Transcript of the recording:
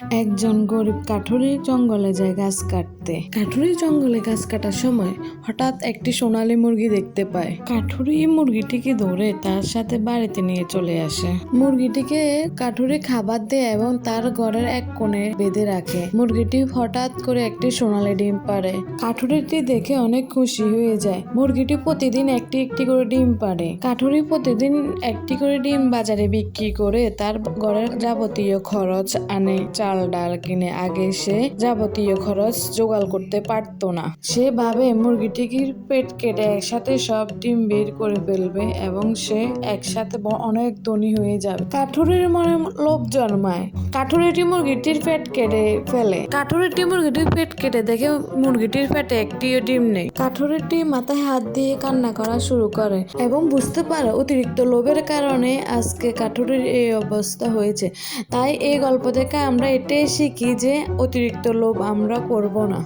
একজন গরিব কাঠুরে জঙ্গলে যায় গাছ কাটতে। কাঠুরে জঙ্গলে গাছ কাটার সময় হঠাৎ একটি সোনালী মুরগি দেখতে পায়। কাঠুরি মুরগিটিকে ধরে তার সাথে বাড়িতে নিয়ে চলে আসে। মুরগিটিকে কাঠুরি খাবার দেয় এবং তার ঘরের এক কোণে বেঁধে রাখে। মুরগিটি হঠাৎ করে একটি সোনালী ডিম পাড়ে। কাঠুরিটি দেখে অনেক খুশি হয়ে যায়। মুরগিটি প্রতিদিন একটি একটি করে ডিম পাড়ে। কাঠুরি প্রতিদিন একটি করে ডিম বাজারে বিক্রি করে তার ঘরের যাবতীয় খরচ আনে। চাল ডাল কিনে আগে সে যাবতীয় খরচ জোগাড় করতে পারতো না। সে ভাবে মুরগিটির পেট কেটে একসাথে সব ডিম বের করে ফেলবে এবং সে একসাথে অনেক ধনী হয়ে যাবে। কাঠুরির মনে লোভ জন্মায়। কাঠুরিটি মুরগিটির পেট কেটে ফেলে। কাঠুরিটি মুরগিটির পেট কেটে দেখে মুরগিটির পেটে একটিও ডিম নেই। কাঠুরিটি মাথায় হাত দিয়ে কান্না করা শুরু করে এবং বুঝতে পারে অতিরিক্ত লোভের কারণে আজকে কাঠুরির এই অবস্থা হয়েছে। তাই এই গল্প থেকে আমরা এটাই শিখি যে অতিরিক্ত লোভ আমরা করব না।